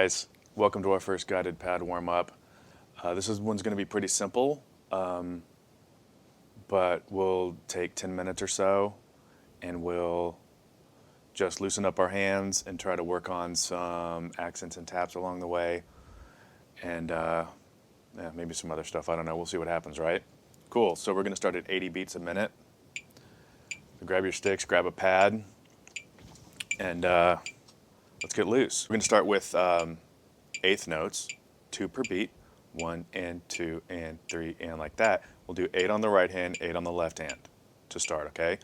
guys, welcome to our first guided pad warm-up. One's going to be pretty simple, but we'll take 10 minutes or so and we'll just loosen up our hands and try to work on some accents and taps along the way, and maybe some other stuff. I don't know. We'll see what happens, right? Cool. So we're going to start at 80 beats a minute. So grab your sticks, grab a pad, and let's get loose. We're going to start with eighth notes, 2 per beat, 1 and 2 and 3 and like that. We'll do 8 on the right hand, 8 on the left hand to start, okay?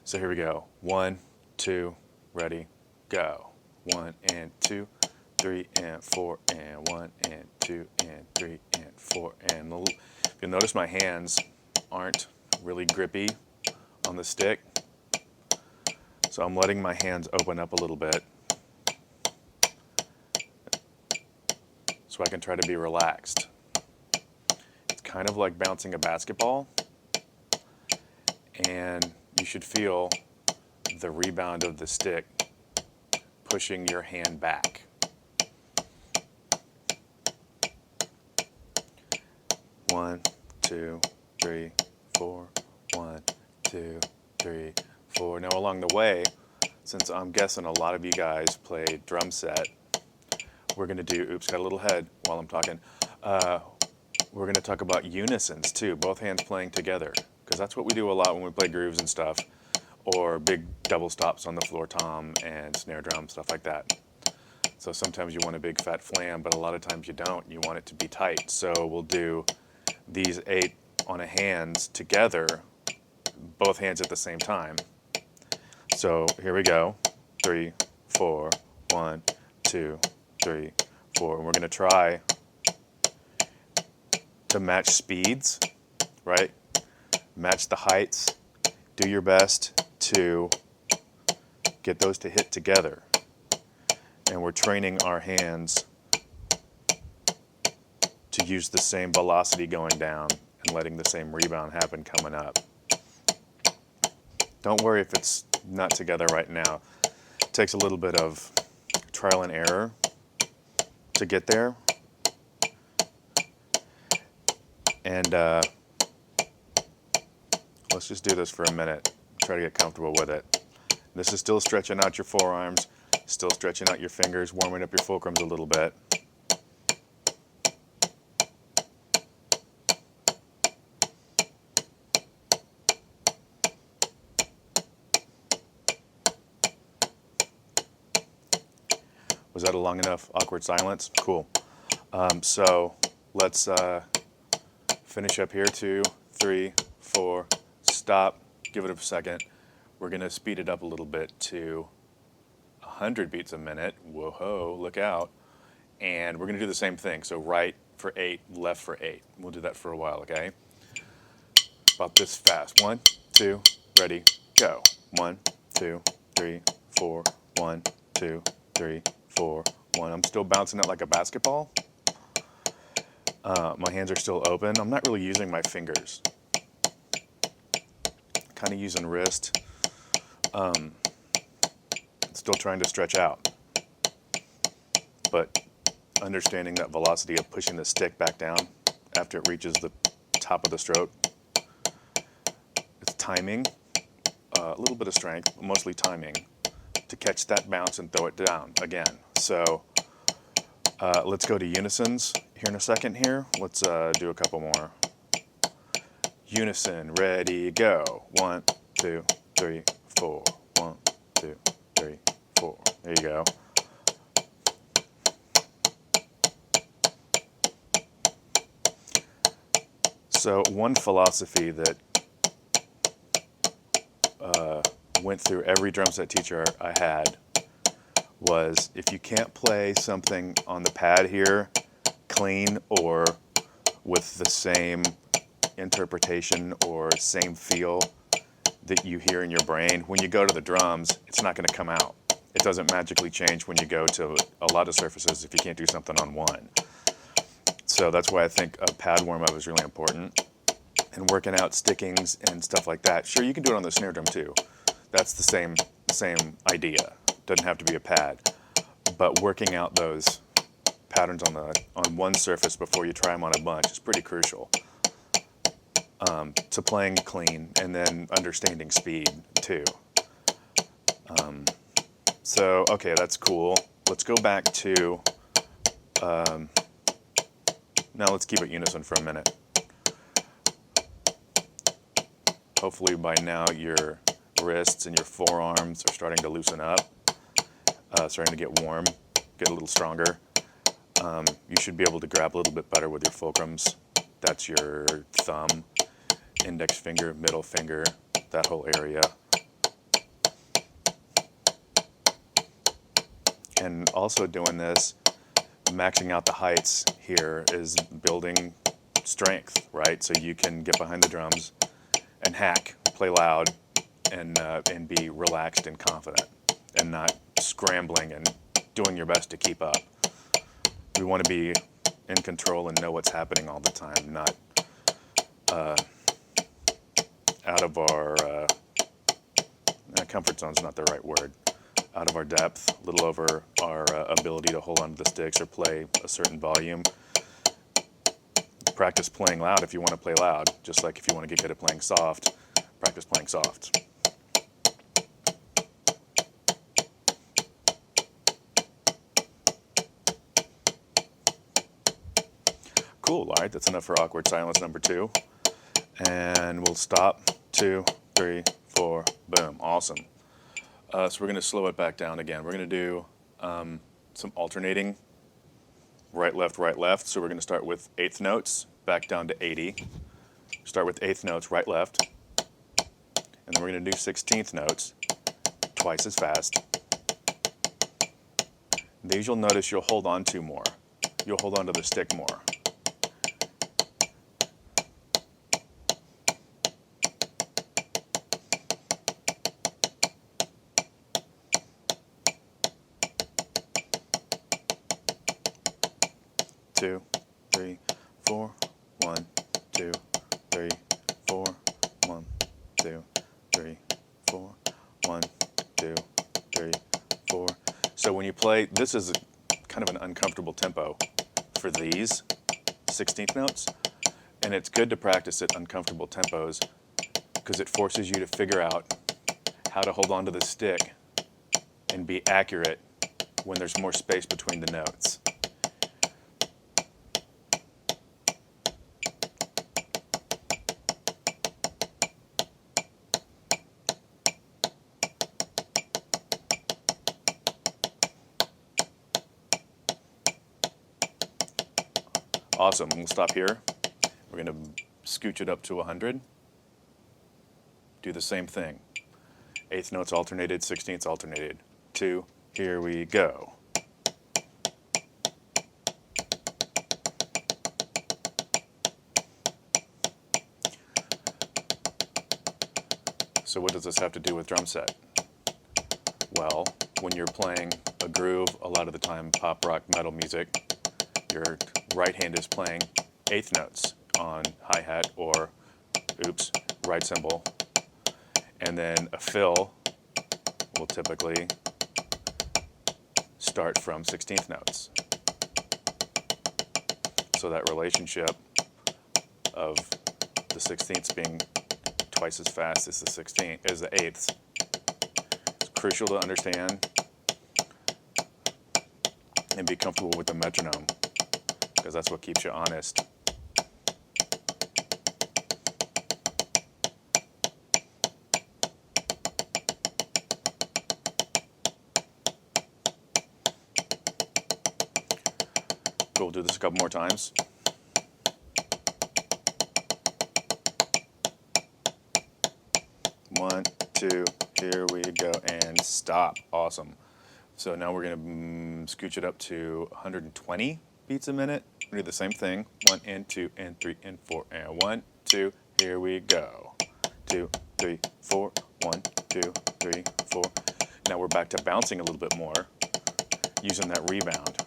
So here we go. 1, 2, ready, go. 1 and 2, 3 and 4 and 1 and 2 and 3 and 4 and you'll notice my hands aren't really grippy on the stick, so I'm letting my hands open up a little bit so I can try to be relaxed. It's kind of like bouncing a basketball, and you should feel the rebound of the stick pushing your hand back. One, 2, 3, 4. 1, 2, 3, 4. Now along the way, since I'm guessing a lot of you guys play drum set, we're going to do, oops, got a little head while I'm talking. We're going to talk about unisons too, both hands playing together, because that's what we do a lot when we play grooves and stuff, or big double stops on the floor tom and snare drum, stuff like that. So sometimes you want a big fat flam, but a lot of times you don't. You want it to be tight. So we'll do these 8 on a hands together, both hands at the same time. So here we go. 3, 4, 1, 2, 3, 4. And we're going to try to match speeds, right? Match the heights. Do your best to get those to hit together. And we're training our hands to use the same velocity going down and letting the same rebound happen coming up. Don't worry if it's not together right now. It takes a little bit of trial and error to get there. And let's just do this for a minute. Try to get comfortable with it. This is still stretching out your forearms, still stretching out your fingers, warming up your fulcrums a little bit. Was that a long enough awkward silence? Cool. So let's finish up here. 2, 3, 4, stop, give it a second. We're going to speed it up a little bit to 100 beats a minute. Whoa-ho, look out. And we're going to do the same thing. So right for 8, left for 8. We'll do that for a while, okay? About this fast. 1, 2, ready, go. 1, 2, 3, 4, 1, 2, 3, 4, 1. I'm still bouncing it like a basketball. My hands are still open. I'm not really using my fingers. Kind of using wrist. Still trying to stretch out. But understanding that velocity of pushing the stick back down after it reaches the top of the stroke. It's timing, a little bit of strength, but mostly timing, to catch that bounce and throw it down again. So let's go to unisons here in a second here. Let's do a couple more. Unison, ready, go. 1, 2, 3, 4. 1, 2, 3, 4. There you go. So one philosophy that went through every drum set teacher I had was, if you can't play something on the pad here clean or with the same interpretation or same feel that you hear in your brain, when you go to the drums, it's not going to come out. It doesn't magically change when you go to a lot of surfaces if you can't do something on one. So that's why I think a pad warm-up is really important. And working out stickings and stuff like that. Sure, you can do it on the snare drum too. That's the same idea. Doesn't have to be a pad. But working out those patterns on one surface before you try them on a bunch is pretty crucial to playing clean and then understanding speed too. So okay, that's cool. Let's go back to now let's keep it unison for a minute. Hopefully by now your wrists and your forearms are starting to loosen up, starting to get warm, get a little stronger. You should be able to grab a little bit better with your fulcrums. That's your thumb, index finger, middle finger, that whole area. And also doing this, maxing out the heights here is building strength, right? So you can get behind the drums and hack, play loud, and be relaxed and confident, and not scrambling and doing your best to keep up. We want to be in control and know what's happening all the time, not out of our comfort zone's not the right word. Out of our depth, a little over our ability to hold on to the sticks or play a certain volume. Practice playing loud if you want to play loud, just like if you want to get good at playing soft, practice playing soft. Cool, all right, that's enough for awkward silence number 2. And we'll stop, 2, 3, 4, boom, awesome. So we're going to slow it back down again. We're going to do some alternating right, left. So we're going to start with eighth notes, back down to 80. Start with eighth notes, right, left. And then we're going to do 16th notes, twice as fast. These you'll notice you'll hold on to more. You'll hold on to the stick more. Two, 3, 4, 1, 2, 3, 4, 1, 2, 3, 4, 1, 2, 3, 4. So when you play, this is kind of an uncomfortable tempo for these 16th notes, and it's good to practice at uncomfortable tempos because it forces you to figure out how to hold on to the stick and be accurate when there's more space between the notes. Awesome, we'll stop here. We're going to scooch it up to 100. Do the same thing. Eighth notes alternated, 16ths alternated. 2, here we go. So what does this have to do with drum set? Well, when you're playing a groove, a lot of the time pop, rock, metal music, your right hand is playing eighth notes on hi-hat or, right cymbal. And then a fill will typically start from 16th notes. So that relationship of the 16ths being twice as fast as the 16th, as the 8ths, is crucial to understand and be comfortable with the metronome, because that's what keeps you honest. We'll do this a couple more times. One, two, here we go, and stop. Awesome. So now we're going to scooch it up to 120 beats a minute. We do the same thing. 1 and 2 and 3 and 4 and 1, 2. Here we go. 2, 3, 4. 1, 2, 3, 4. Now we're back to bouncing a little bit more, using that rebound.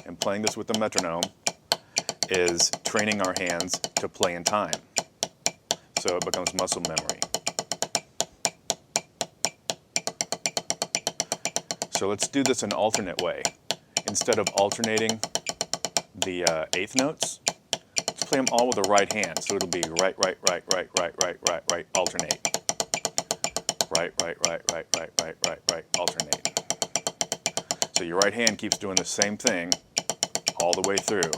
And playing this with the metronome is training our hands to play in time. So it becomes muscle memory. So let's do this an alternate way. Instead of alternating the eighth notes, let's play them all with the right hand. So it'll be right, right, right, right, right, right, right, right, alternate. Right, right, right, right, right, right, right, right, alternate. So your right hand keeps doing the same thing all the way through.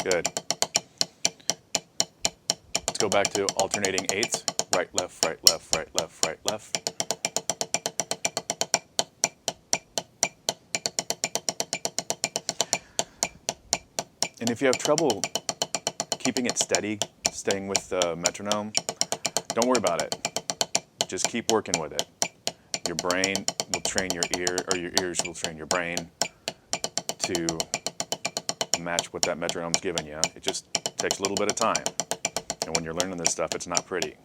Good. Let's go back to alternating eighths. Right, left, right, left, right, left, right, left. And if you have trouble keeping it steady, staying with the metronome, don't worry about it. Just keep working with it. Your brain will train your ear, or your ears will train your brain to match what that metronome's giving you. It just takes a little bit of time. And when you're learning this stuff, it's not pretty.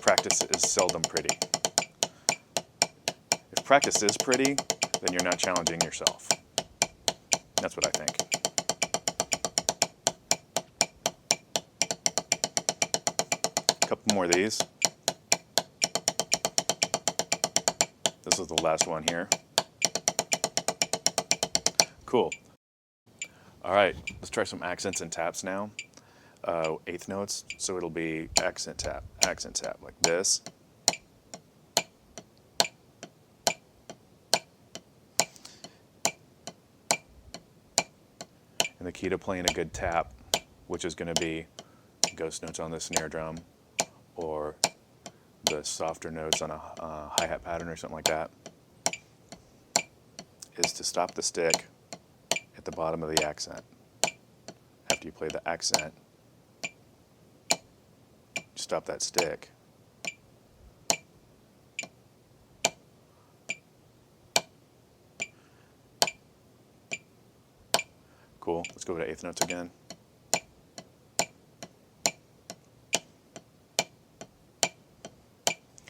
Practice is seldom pretty. If practice is pretty, then you're not challenging yourself. That's what I think. A couple more of these. This is the last one here. Cool. All right, let's try some accents and taps now. Eighth notes, so it'll be accent tap, like this. And the key to playing a good tap, which is going to be ghost notes on the snare drum, or the softer notes on a hi-hat pattern or something like that, is to stop the stick at the bottom of the accent. After you play the accent, stop that stick. Cool. Let's go to eighth notes again.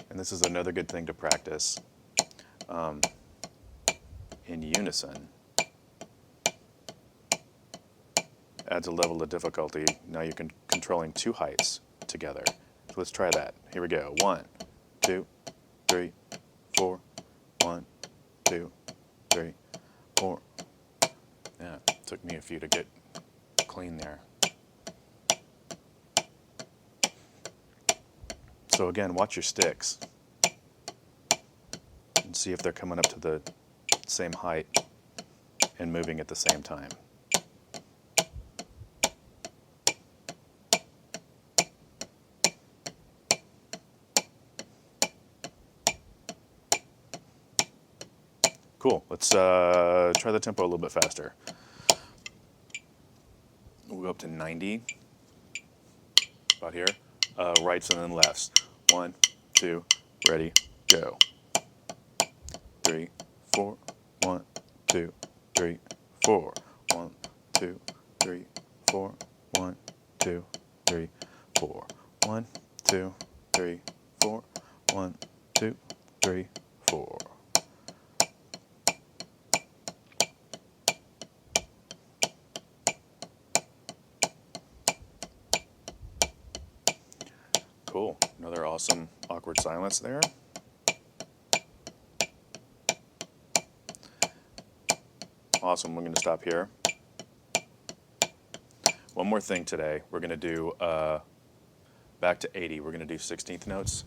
And this is another good thing to practice in unison. Adds a level of difficulty. Now you can controlling two heights together. So let's try that. Here we go. 1, 2, 3, 4. 1, 2, 3, 4. Yeah, took me a few to get clean there. So again, watch your sticks and see if they're coming up to the same height and moving at the same time. Cool. Let's try the tempo a little bit faster. We'll go up to 90, about here. Rights and then lefts. 1, 2, ready, go. 3, 4. 1, 2, 3, 4. 1, 2, 3, 4. 1, 2, 3, 4. 1, 2, 3, 4. 1, 2, 3, 4. Cool. Another awesome awkward silence there. Awesome. We're going to stop here. One more thing today. We're going to do back to 80. We're going to do 16th notes.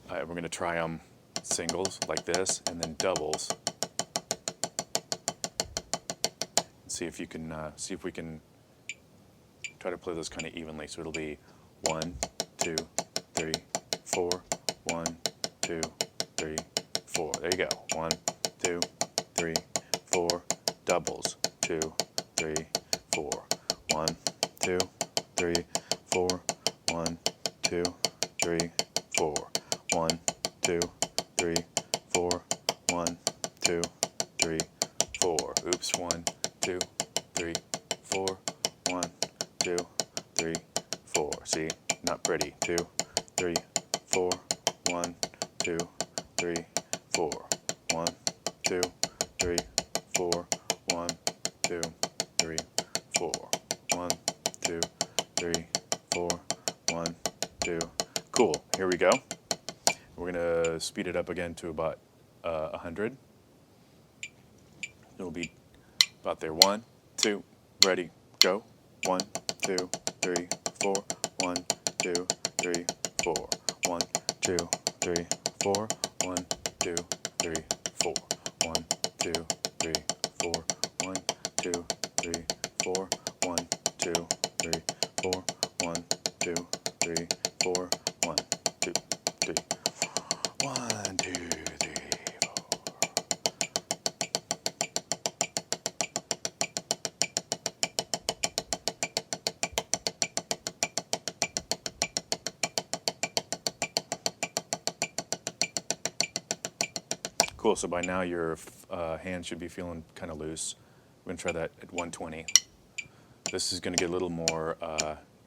We're going to try them singles like this, and then doubles. See if you can see if we can try to play those kind of evenly. So it'll be 1, 2, 3, 4. 1, 2, 3, 4. There you go. 1, 2, 3, 4. Doubles. 2, 3, 4. 1, 2, 3, 4. 1, 2, 3, 4. 1, 2, 3, 4. 1, 2, 3, 4. Oops. 1, 2, 3, 4. 1, 2, 3, 4. See, not pretty. 2, 3, 4. 1, 2, 3, 4. 1, 2, 3, 4. 1, 2, 3, 4. 1, 2, 3, 4. 1, 2. Cool. Here we go. We're gonna speed it up again to about 100. It'll be about there. 1, 2, ready, go. 1, 2, 3, 4. 1, 2, 3, 4. 1, 2, 3, 4. 1, 2, 3, 4. 1, 2, 3, 4. 1, 2, 3, 4. 1, 2, 3, 4. 1, 2, 3, 4. 1, 2, 3. 1, 2, 3, 4. Cool, so by now your hands should be feeling kind of loose. We're going to try that at 120. This is going to get a little more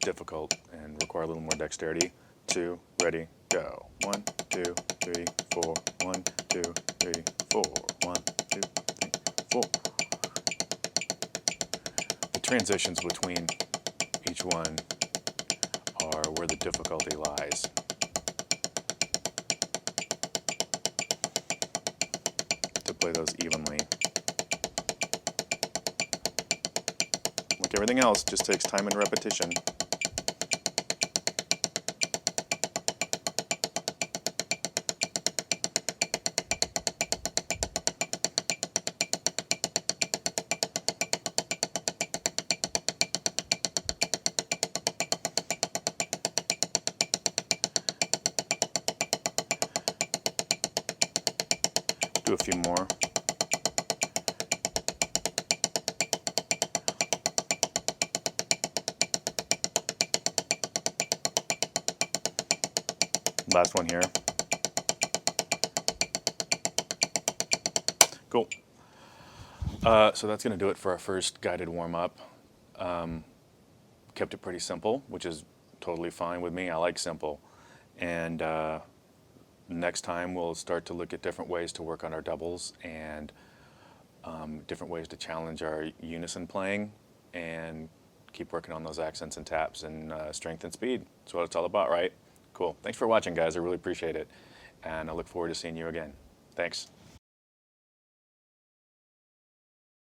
difficult and require a little more dexterity. 2, ready, go. 1, 2, 3, 4. 1, 2, 3, 4. 1, 2, 3, 4. The transitions between each one are where the difficulty lies. To play those evenly. Like everything else, just takes time and repetition. Do a few more. Last one here. Cool. So that's going to do it for our first guided warm-up. Kept it pretty simple, which is totally fine with me. I like simple. And next time we'll start to look at different ways to work on our doubles and different ways to challenge our unison playing and keep working on those accents and taps and strength and speed. That's what it's all about, right? Cool. Thanks for watching, guys. I really appreciate it. And I look forward to seeing you again. Thanks.